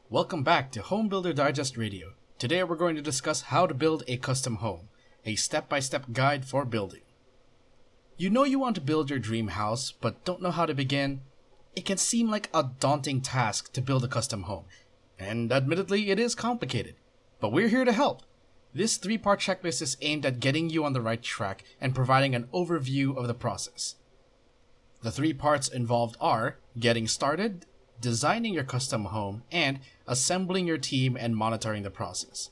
Welcome back to Home Builder Digest Radio. Today we're going to discuss how to build a custom home, a step-by-step guide for building. You know you want to build your dream house, but don't know how to begin? It can seem like a daunting task to build a custom home, and admittedly it is complicated, but we're here to help. This 3-part checklist is aimed at getting you on the right track and providing an overview of the process. The 3 parts involved are getting started, designing your custom home, and assembling your team and monitoring the process.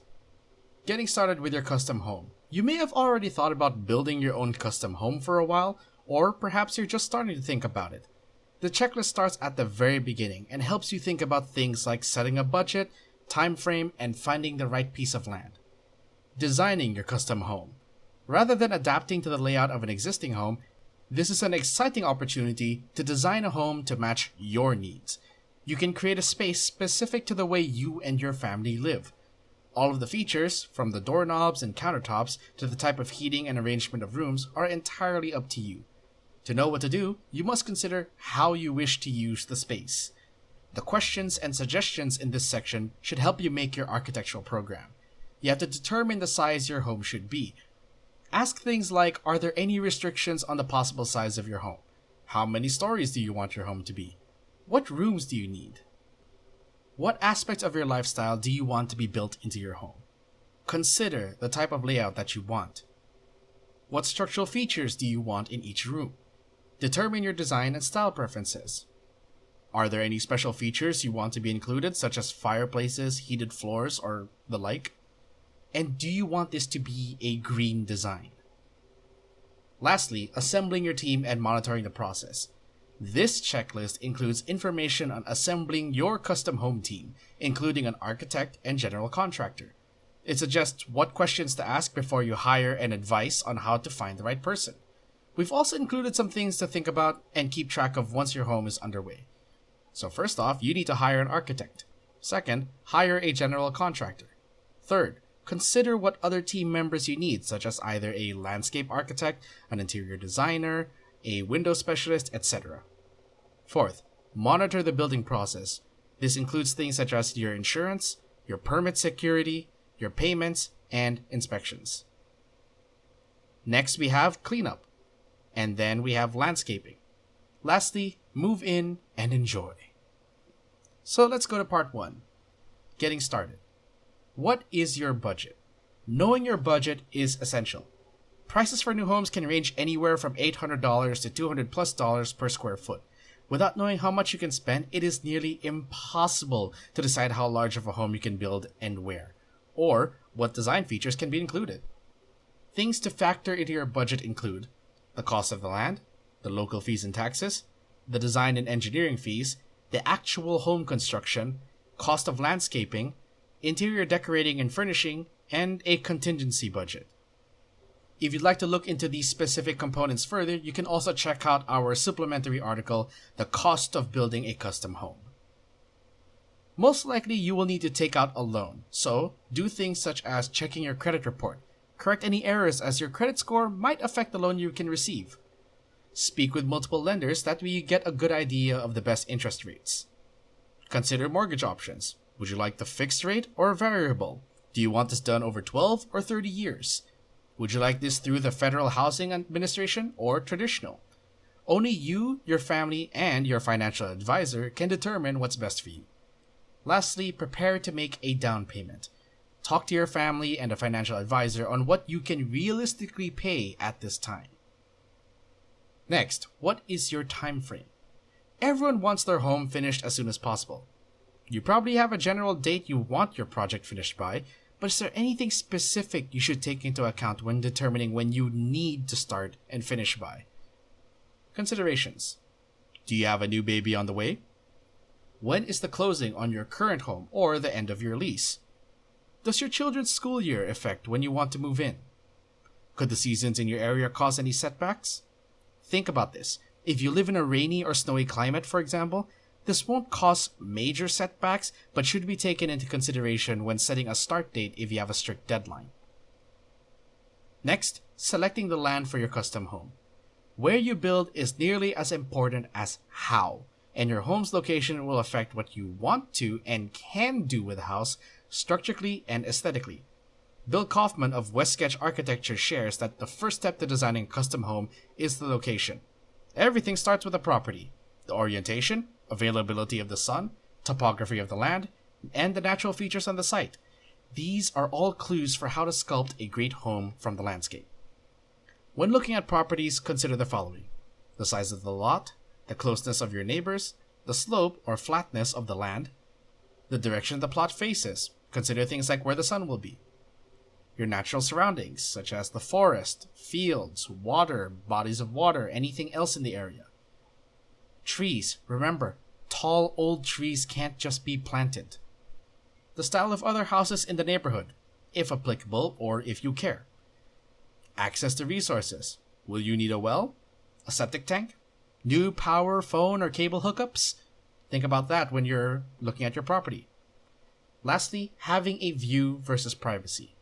Getting started with your custom home. You may have already thought about building your own custom home for a while, or perhaps you're just starting to think about it. The checklist starts at the very beginning and helps you think about things like setting a budget, time frame, and finding the right piece of land. Designing your custom home. Rather than adapting to the layout of an existing home, this is an exciting opportunity to design a home to match your needs. You can create a space specific to the way you and your family live. All of the features, from the doorknobs and countertops to the type of heating and arrangement of rooms, are entirely up to you. To know what to do, you must consider how you wish to use the space. The questions and suggestions in this section should help you make your architectural program. You have to determine the size your home should be. Ask things like, are there any restrictions on the possible size of your home? How many stories do you want your home to be? What rooms do you need? What aspects of your lifestyle do you want to be built into your home? Consider the type of layout that you want. What structural features do you want in each room? Determine your design and style preferences. Are there any special features you want to be included, such as fireplaces, heated floors, or the like? And do you want this to be a green design? Lastly, assembling your team and monitoring the process. This checklist includes information on assembling your custom home team, including an architect and general contractor. It suggests what questions to ask before you hire and advice on how to find the right person. We've also included some things to think about and keep track of once your home is underway. So first off, you need to hire an architect. Second, hire a general contractor. Third, consider what other team members you need, such as either a landscape architect, an interior designer, a window specialist, etc. Fourth, monitor the building process. This includes things such as your insurance, your permit security, your payments, and inspections. Next, we have cleanup. And then we have landscaping. Lastly, move in and enjoy. So let's go to part 1. Getting started. What is your budget? Knowing your budget is essential. Prices for new homes can range anywhere from $800 to $200+ per square foot. Without knowing how much you can spend, it is nearly impossible to decide how large of a home you can build and where, or what design features can be included. Things to factor into your budget include the cost of the land, the local fees and taxes, the design and engineering fees, the actual home construction, cost of landscaping, interior decorating and furnishing, and a contingency budget. If you'd like to look into these specific components further, you can also check out our supplementary article, The Cost of Building a Custom Home. Most likely you will need to take out a loan, so do things such as checking your credit report. Correct any errors, as your credit score might affect the loan you can receive. Speak with multiple lenders, that way you get a good idea of the best interest rates. Consider mortgage options. Would you like the fixed rate or variable? Do you want this done over 12 or 30 years? Would you like this through the Federal Housing Administration or traditional? Only you, your family, and your financial advisor can determine what's best for you. Lastly, prepare to make a down payment. Talk to your family and a financial advisor on what you can realistically pay at this time. Next, what is your time frame? Everyone wants their home finished as soon as possible. You probably have a general date you want your project finished by, but is there anything specific you should take into account when determining when you need to start and finish by? Considerations. Do you have a new baby on the way? When is the closing on your current home or the end of your lease? Does your children's school year affect when you want to move in? Could the seasons in your area cause any setbacks? Think about this. If you live in a rainy or snowy climate, for example, this won't cause major setbacks, but should be taken into consideration when setting a start date if you have a strict deadline. Next, selecting the land for your custom home. Where you build is nearly as important as how. and your home's location will affect what you want to and can do with the house structurally and aesthetically. Bill Kaufman of West Sketch Architecture shares that the first step to designing a custom home is the location. Everything starts with the property, the orientation, availability of the sun, topography of the land, and the natural features on the site. These are all clues for how to sculpt a great home from the landscape. When looking at properties, consider the following: the size of the lot, the closeness of your neighbors, the slope or flatness of the land, the direction the plot faces. Consider things like where the sun will be. Your natural surroundings, such as the forest, fields, water, bodies of water, anything else in the area. Trees. Remember, tall old trees can't just be planted. The style of other houses in the neighborhood, if applicable or if you care. Access to resources. Will you need a well? A septic tank? New power, phone, or cable hookups? Think about that when you're looking at your property. Lastly, having a view versus privacy.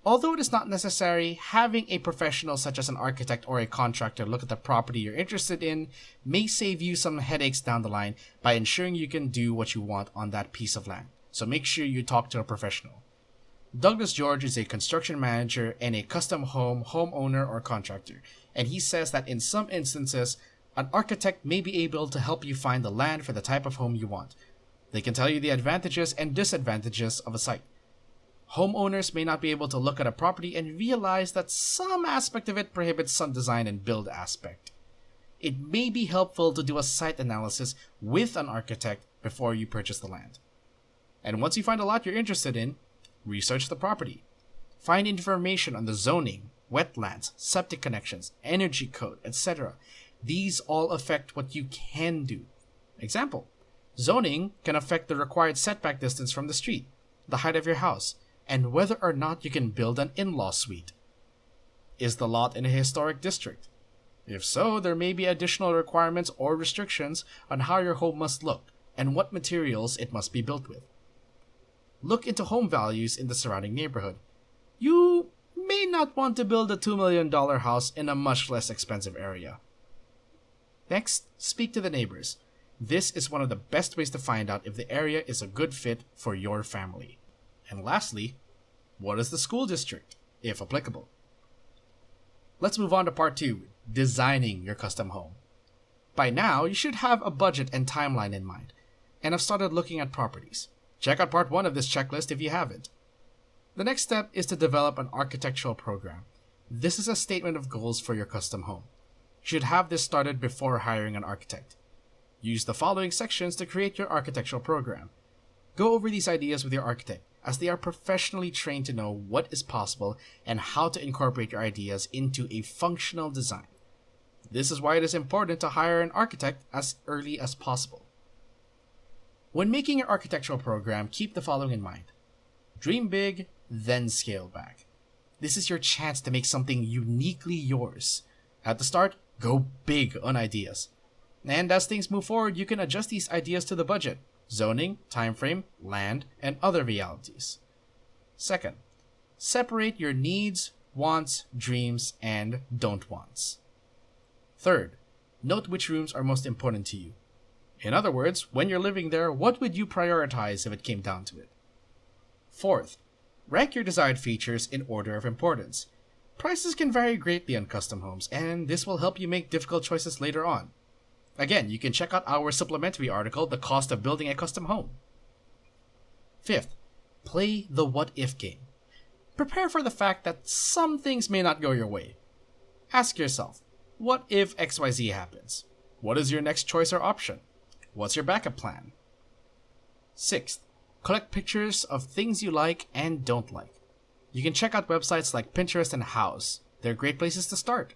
Although it is not necessary, having a professional such as an architect or a contractor look at the property you're interested in may save you some headaches down the line by ensuring you can do what you want on that piece of land. So make sure you talk to a professional. Douglas George is a construction manager and a custom home homeowner or contractor, and he says that in some instances, an architect may be able to help you find the land for the type of home you want. They can tell you the advantages and disadvantages of a site. Homeowners may not be able to look at a property and realize that some aspect of it prohibits some design and build aspect. It may be helpful to do a site analysis with an architect before you purchase the land. And once you find a lot you're interested in, research the property. Find information on the zoning, wetlands, septic connections, energy code, etc. These all affect what you can do. Example: zoning can affect the required setback distance from the street, the height of your house, and whether or not you can build an in-law suite. Is the lot in a historic district? If so, there may be additional requirements or restrictions on how your home must look and what materials it must be built with. Look into home values in the surrounding neighborhood. You may not want to build a $2 million house in a much less expensive area. Next, speak to the neighbors. This is one of the best ways to find out if the area is a good fit for your family. And lastly, what is the school district, if applicable? Let's move on to part 2, designing your custom home. By now, you should have a budget and timeline in mind, and have started looking at properties. Check out part 1 of this checklist if you haven't. The next step is to develop an architectural program. This is a statement of goals for your custom home. You should have this started before hiring an architect. Use the following sections to create your architectural program. Go over these ideas with your architect, as they are professionally trained to know what is possible and how to incorporate your ideas into a functional design. This is why it is important to hire an architect as early as possible. When making your architectural program, keep the following in mind. Dream big, then scale back. This is your chance to make something uniquely yours. At the start, go big on ideas. And as things move forward, you can adjust these ideas to the budget, zoning, time frame, land, and other realities. Second, separate your needs, wants, dreams, and don't wants. Third, note which rooms are most important to you. In other words, when you're living there, what would you prioritize if it came down to it? Fourth, rank your desired features in order of importance. Prices can vary greatly on custom homes, and this will help you make difficult choices later on. Again, you can check out our supplementary article, The Cost of Building a Custom Home. Fifth, play the what-if game. Prepare for the fact that some things may not go your way. Ask yourself, what if XYZ happens? What is your next choice or option? What's your backup plan? Sixth, collect pictures of things you like and don't like. You can check out websites like Pinterest and Houzz. They're great places to start.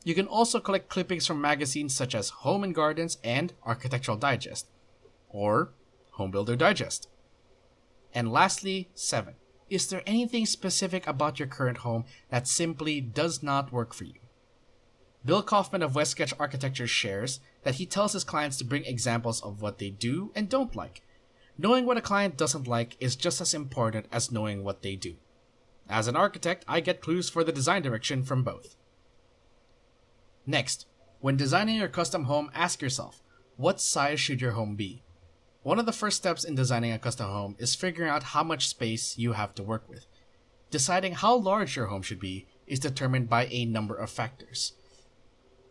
You can also collect clippings from magazines such as Home and Gardens and Architectural Digest, or Home Builder Digest. And lastly, 7. Is there anything specific about your current home that simply does not work for you? Bill Kaufman of West Sketch Architecture shares that he tells his clients to bring examples of what they do and don't like. Knowing what a client doesn't like is just as important as knowing what they do. As an architect, I get clues for the design direction from both. Next, when designing your custom home, ask yourself, What size should your home be? One of the first steps in designing a custom home is figuring out how much space you have to work with. Deciding how large your home should be is determined by a number of factors.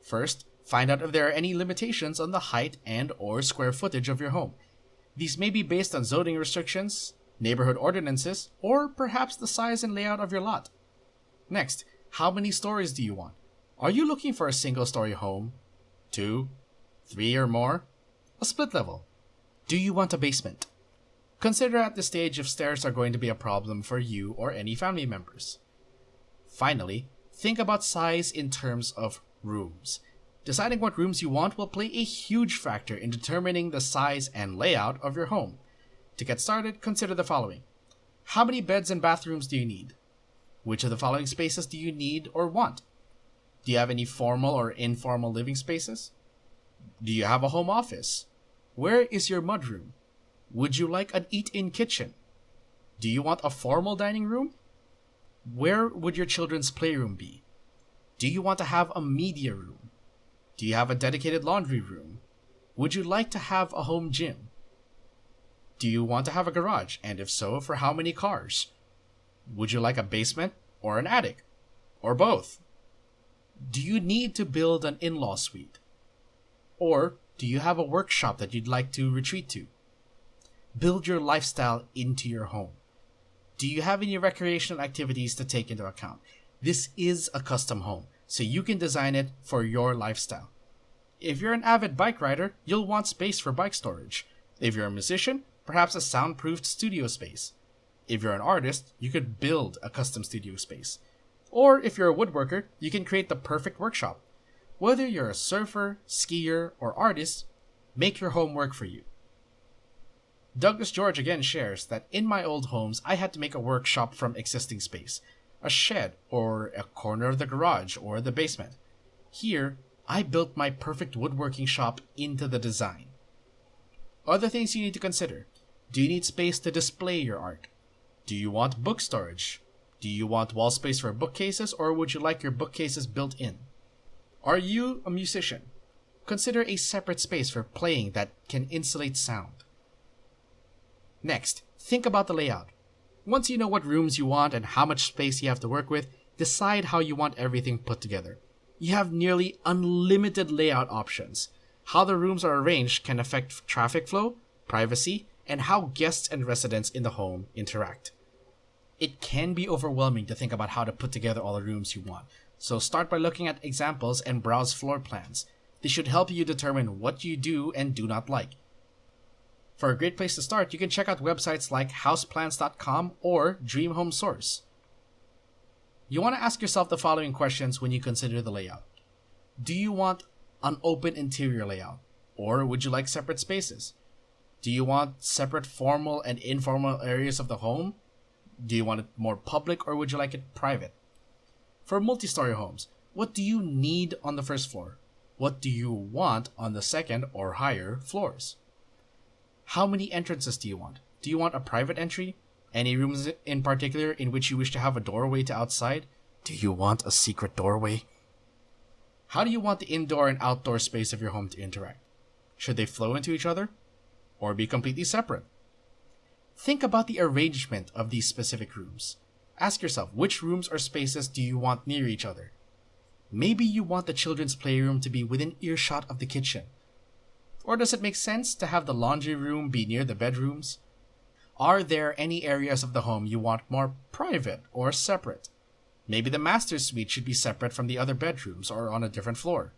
First, find out if there are any limitations on the height and or square footage of your home. These may be based on zoning restrictions, neighborhood ordinances, or perhaps the size and layout of your lot. Next, how many stories do you want? Are you looking for a single-story home? 2, 3 or more? A split level? Do you want a basement? Consider at this stage if stairs are going to be a problem for you or any family members. Finally, think about size in terms of rooms. Deciding what rooms you want will play a huge factor in determining the size and layout of your home. To get started, consider the following. How many beds and bathrooms do you need? Which of the following spaces do you need or want? Do you have any formal or informal living spaces? Do you have a home office? Where is your mudroom? Would you like an eat-in kitchen? Do you want a formal dining room? Where would your children's playroom be? Do you want to have a media room? Do you have a dedicated laundry room? Would you like to have a home gym? Do you want to have a garage, and if so, for how many cars? Would you like a basement or an attic? Or both? Do you need to build an in-law suite? Or do you have a workshop that you'd like to retreat to? Build your lifestyle into your home. Do you have any recreational activities to take into account? This is a custom home, so you can design it for your lifestyle. If you're an avid bike rider, you'll want space for bike storage. If you're a musician, perhaps a soundproofed studio space. If you're an artist, you could build a custom studio space. Or if you're a woodworker, you can create the perfect workshop. Whether you're a surfer, skier, or artist, make your home work for you. Douglas George again shares that in my old homes, I had to make a workshop from existing space, a shed, or a corner of the garage, or the basement. Here, I built my perfect woodworking shop into the design. Other things you need to consider. Do you need space to display your art? Do you want book storage? Do you want wall space for bookcases, or would you like your bookcases built in? Are you a musician? Consider a separate space for playing that can insulate sound. Next, think about the layout. Once you know what rooms you want and how much space you have to work with, decide how you want everything put together. You have nearly unlimited layout options. How the rooms are arranged can affect traffic flow, privacy, and how guests and residents in the home interact. It can be overwhelming to think about how to put together all the rooms you want, so start by looking at examples and browse floor plans. This should help you determine what you do and do not like. For a great place to start, you can check out websites like houseplans.com or Dream Home Source. You want to ask yourself the following questions when you consider the layout. Do you want an open interior layout, or would you like separate spaces? Do you want separate formal and informal areas of the home? Do you want it more public, or would you like it private? For multi-story homes, what do you need on the first floor? What do you want on the second or higher floors? How many entrances do you want? Do you want a private entry? Any rooms in particular in which you wish to have a doorway to outside? Do you want a secret doorway? How do you want the indoor and outdoor space of your home to interact? Should they flow into each other? Or be completely separate? Think about the arrangement of these specific rooms. Ask yourself, which rooms or spaces do you want near each other? Maybe you want the children's playroom to be within earshot of the kitchen. Or does it make sense to have the laundry room be near the bedrooms? Are there any areas of the home you want more private or separate? Maybe the master suite should be separate from the other bedrooms or on a different floor.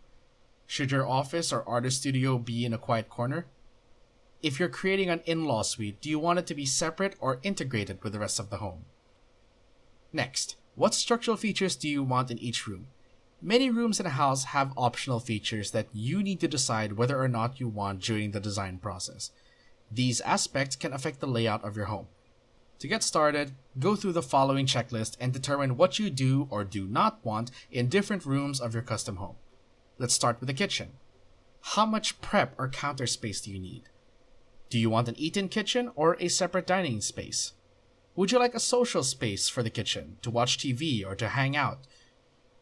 Should your office or artist studio be in a quiet corner? If you're creating an in-law suite, do you want it to be separate or integrated with the rest of the home? Next, what structural features do you want in each room? Many rooms in a house have optional features that you need to decide whether or not you want during the design process. These aspects can affect the layout of your home. To get started, go through the following checklist and determine what you do or do not want in different rooms of your custom home. Let's start with the kitchen. How much prep or counter space do you need? Do you want an eat-in kitchen or a separate dining space? Would you like a social space for the kitchen to watch TV or to hang out?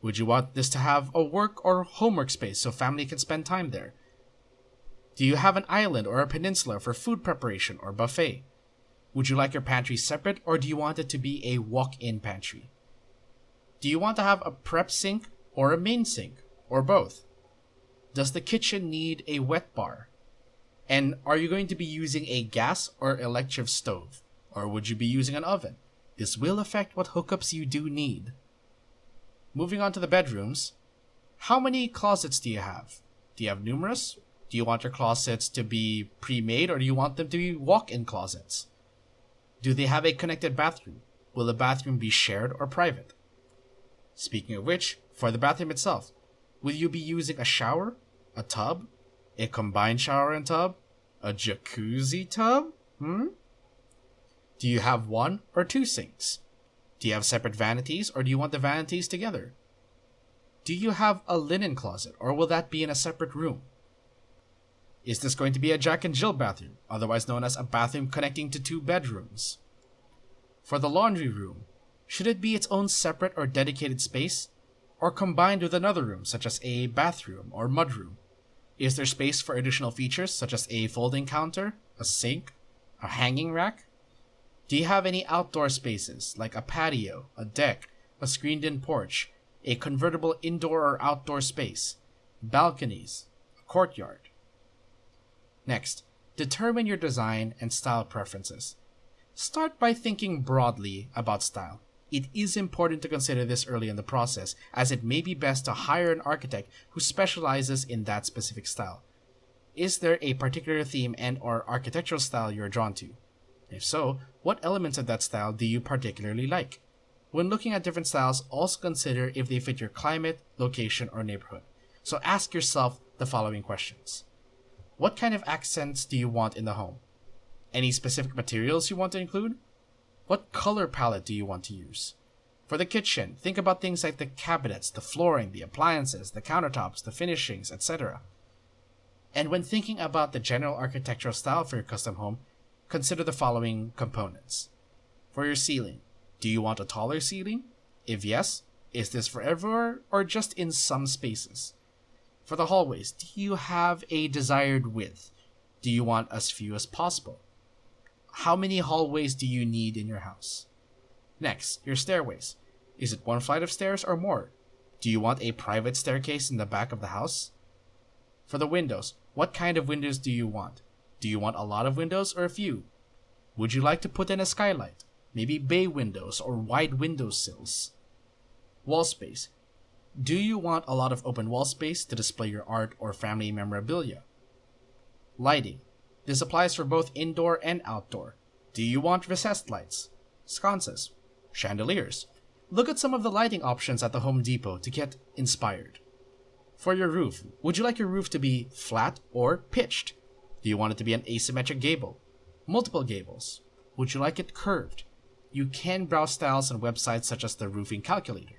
Would you want this to have a work or homework space so family can spend time there? Do you have an island or a peninsula for food preparation or buffet? Would you like your pantry separate, or do you want it to be a walk-in pantry? Do you want to have a prep sink or a main sink, or both? Does the kitchen need a wet bar? And are you going to be using a gas or electric stove? Or would you be using an oven? This will affect what hookups you do need. Moving on to the bedrooms. How many closets do you have? Do you have numerous? Do you want your closets to be pre-made, or do you want them to be walk-in closets? Do they have a connected bathroom? Will the bathroom be shared or private? Speaking of which, for the bathroom itself, will you be using a shower, a tub, a combined shower and tub, a jacuzzi tub? Do you have one or two sinks? Do you have separate vanities, or do you want the vanities together? Do you have a linen closet, or will that be in a separate room? Is this going to be a Jack and Jill bathroom, otherwise known as a bathroom connecting to two bedrooms? For the laundry room, should it be its own separate or dedicated space, or combined with another room such as a bathroom or mudroom? Is there space for additional features such as a folding counter, a sink, a hanging rack? Do you have any outdoor spaces like a patio, a deck, a screened-in porch, a convertible indoor or outdoor space, balconies, a courtyard? Next, determine your design and style preferences. Start by thinking broadly about style. It is important to consider this early in the process, as it may be best to hire an architect who specializes in that specific style. Is there a particular theme and/or architectural style you're drawn to? If so, what elements of that style do you particularly like? When looking at different styles, also consider if they fit your climate, location, or neighborhood. So ask yourself the following questions. What kind of accents do you want in the home? Any specific materials you want to include? What color palette do you want to use? For the kitchen, think about things like the cabinets, the flooring, the appliances, the countertops, the finishings, etc. And when thinking about the general architectural style for your custom home, consider the following components. For your ceiling, do you want a taller ceiling? If yes, is this for everywhere or just in some spaces? For the hallways, do you have a desired width? Do you want as few as possible? How many hallways do you need in your house? Next, your stairways. Is it one flight of stairs or more? Do you want a private staircase in the back of the house? For the windows, what kind of windows do you want? Do you want a lot of windows or a few? Would you like to put in a skylight? Maybe bay windows or wide window sills? Wall space. Do you want a lot of open wall space to display your art or family memorabilia? Lighting. This applies for both indoor and outdoor. Do you want recessed lights, sconces, chandeliers? Look at some of the lighting options at the Home Depot to get inspired. For your roof, would you like your roof to be flat or pitched? Do you want it to be an asymmetric gable? Multiple gables? Would you like it curved? You can browse styles on websites such as the Roofing Calculator.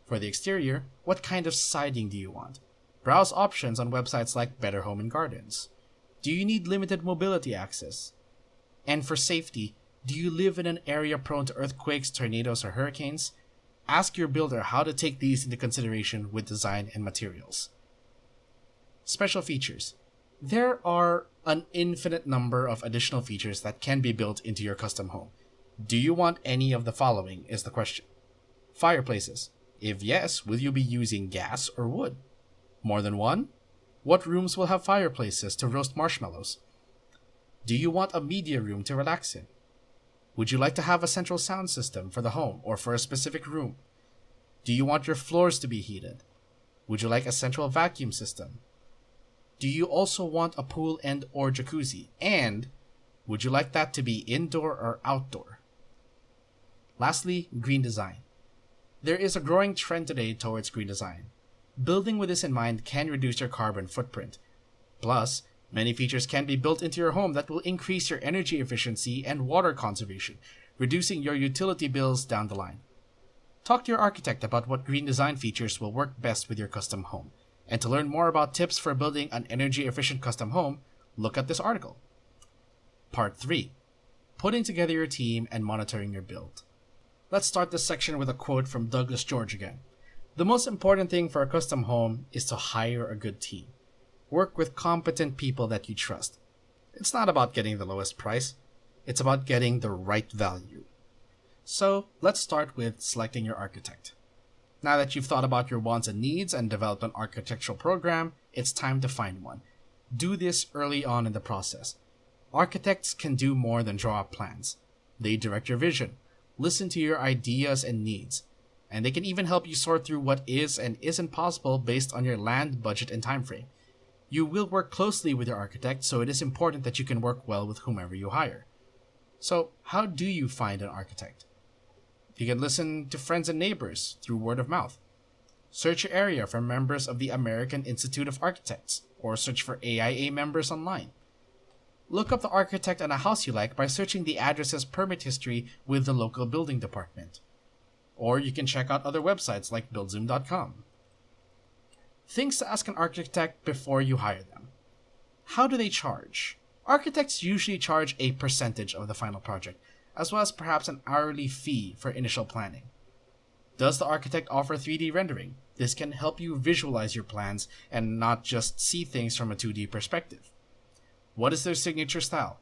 For the exterior, what kind of siding do you want? Browse options on websites like Better Home and Gardens. Do you need limited mobility access? And for safety, do you live in an area prone to earthquakes, tornadoes, or hurricanes? Ask your builder how to take these into consideration with design and materials. Special features. There are an infinite number of additional features that can be built into your custom home. Do you want any of the following is the question. Fireplaces. If yes, will you be using gas or wood? More than one? What rooms will have fireplaces to roast marshmallows? Do you want a media room to relax in? Would you like to have a central sound system for the home or for a specific room? Do you want your floors to be heated? Would you like a central vacuum system? Do you also want a pool and or jacuzzi? And would you like that to be indoor or outdoor? Lastly, green design. There is a growing trend today towards green design. Building with this in mind can reduce your carbon footprint. Plus, many features can be built into your home that will increase your energy efficiency and water conservation, reducing your utility bills down the line. Talk to your architect about what green design features will work best with your custom home. And to learn more about tips for building an energy-efficient custom home, look at this article. Part 3. Putting together your team and monitoring your build. Let's start this section with a quote from Douglas George again. The most important thing for a custom home is to hire a good team. Work with competent people that you trust. It's not about getting the lowest price, it's about getting the right value. So let's start with selecting your architect. Now that you've thought about your wants and needs and developed an architectural program, it's time to find one. Do this early on in the process. Architects can do more than draw up plans. They direct your vision, listen to your ideas and needs, and they can even help you sort through what is and isn't possible based on your land, budget, and time frame. You will work closely with your architect, so it is important that you can work well with whomever you hire. So, how do you find an architect? You can listen to friends and neighbors through word of mouth. Search your area for members of the American Institute of Architects, or search for AIA members online. Look up the architect on a house you like by searching the address's permit history with the local building department. Or you can check out other websites like buildzoom.com. Things to ask an architect before you hire them. How do they charge? Architects usually charge a percentage of the final project, as well as perhaps an hourly fee for initial planning. Does the architect offer 3D rendering? This can help you visualize your plans and not just see things from a 2D perspective. What is their signature style?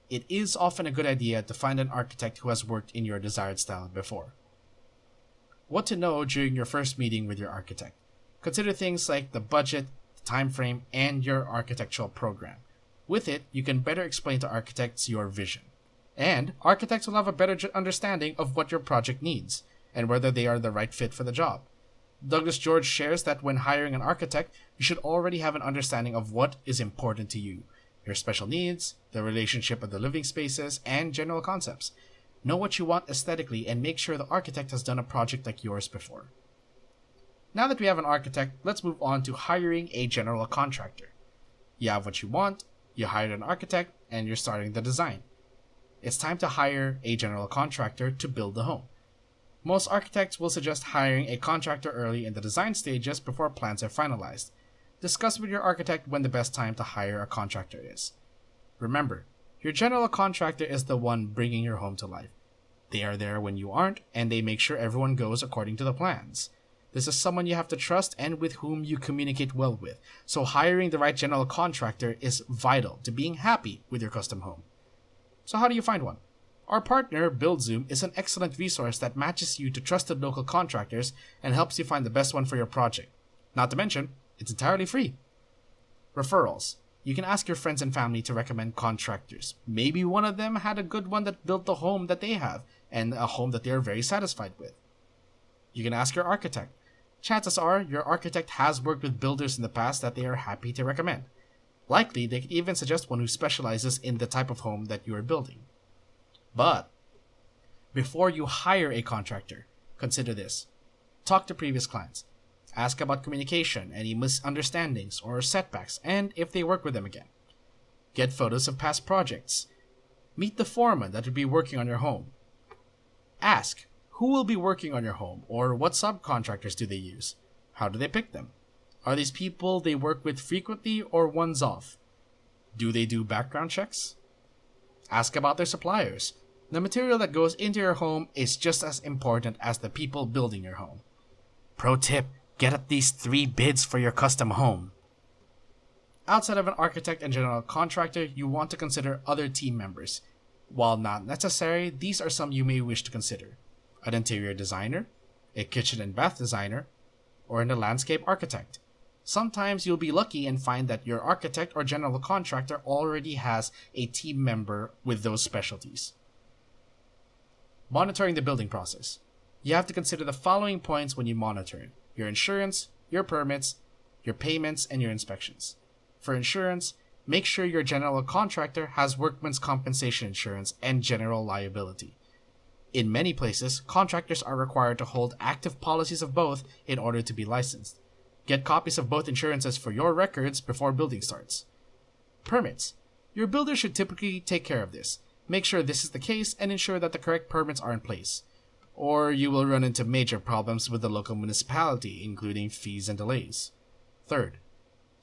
It is often a good idea to find an architect who has worked in your desired style before. What to know during your first meeting with your architect. Consider things like the budget, the time frame, and your architectural program. With it, you can better explain to architects your vision. And architects will have a better understanding of what your project needs and whether they are the right fit for the job. Douglas George shares that when hiring an architect, you should already have an understanding of what is important to you, your special needs, the relationship of the living spaces, and general concepts. Know what you want aesthetically and make sure the architect has done a project like yours before. Now that we have an architect, let's move on to hiring a general contractor. You have what you want, you hired an architect, and you're starting the design. It's time to hire a general contractor to build the home. Most architects will suggest hiring a contractor early in the design stages before plans are finalized. Discuss with your architect when the best time to hire a contractor is. Remember, your general contractor is the one bringing your home to life. They are there when you aren't, and they make sure everyone goes according to the plans. This is someone you have to trust and with whom you communicate well with, so hiring the right general contractor is vital to being happy with your custom home. So how do you find one? Our partner, BuildZoom, is an excellent resource that matches you to trusted local contractors and helps you find the best one for your project. Not to mention, it's entirely free. Referrals. You can ask your friends and family to recommend contractors. Maybe one of them had a good one that built the home that they have and a home that they are very satisfied with. You can ask your architect. Chances are your architect has worked with builders in the past that they are happy to recommend. Likely, they could even suggest one who specializes in the type of home that you are building. But before you hire a contractor, consider this. Talk to previous clients. Ask about communication, any misunderstandings or setbacks, and if they work with them again. Get photos of past projects. Meet the foreman that will be working on your home. Ask, who will be working on your home, or what subcontractors do they use? How do they pick them? Are these people they work with frequently or once off? Do they do background checks? Ask about their suppliers. The material that goes into your home is just as important as the people building your home. Pro tip, get at least 3 bids for your custom home. Outside of an architect and general contractor, you want to consider other team members. While not necessary, these are some you may wish to consider. An interior designer, a kitchen and bath designer, or a landscape architect. Sometimes you'll be lucky and find that your architect or general contractor already has a team member with those specialties. Monitoring the building process. You have to consider the following points when you monitor it: your insurance, your permits, your payments, and your inspections. For insurance, make sure your general contractor has workman's compensation insurance and general liability. In many places, contractors are required to hold active policies of both in order to be licensed. Get copies of both insurances for your records before building starts. Permits. Your builder should typically take care of this. Make sure this is the case and ensure that the correct permits are in place, or you will run into major problems with the local municipality, including fees and delays. Third,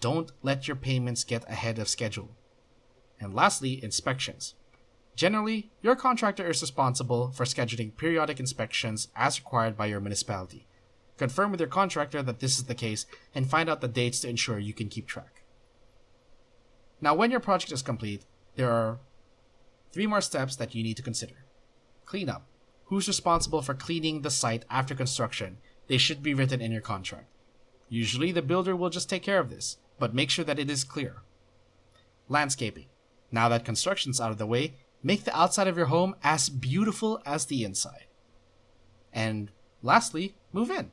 don't let your payments get ahead of schedule. And lastly, inspections. Generally, your contractor is responsible for scheduling periodic inspections as required by your municipality. Confirm with your contractor that this is the case and find out the dates to ensure you can keep track. Now, when your project is complete, there are 3 more steps that you need to consider. Cleanup. Who's responsible for cleaning the site after construction? They should be written in your contract. Usually, the builder will just take care of this, but make sure that it is clear. Landscaping. Now that construction's out of the way, make the outside of your home as beautiful as the inside. And lastly, move in.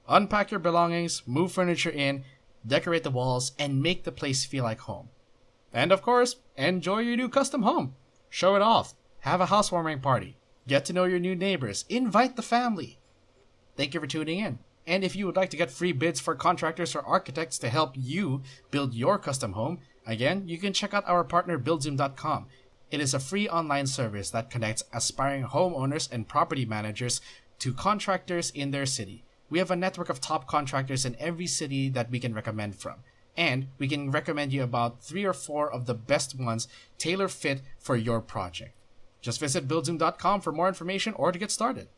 Unpack your belongings, move furniture in, decorate the walls, and make the place feel like home. And of course, enjoy your new custom home. Show it off. Have a housewarming party. Get to know your new neighbors. Invite the family. Thank you for tuning in. And if you would like to get free bids for contractors or architects to help you build your custom home, again, you can check out our partner buildzoom.com. It is a free online service that connects aspiring homeowners and property managers to contractors in their city. We have a network of top contractors in every city that we can recommend from. And we can recommend you about 3 or 4 of the best ones tailor fit for your project. Just visit buildzoom.com for more information or to get started.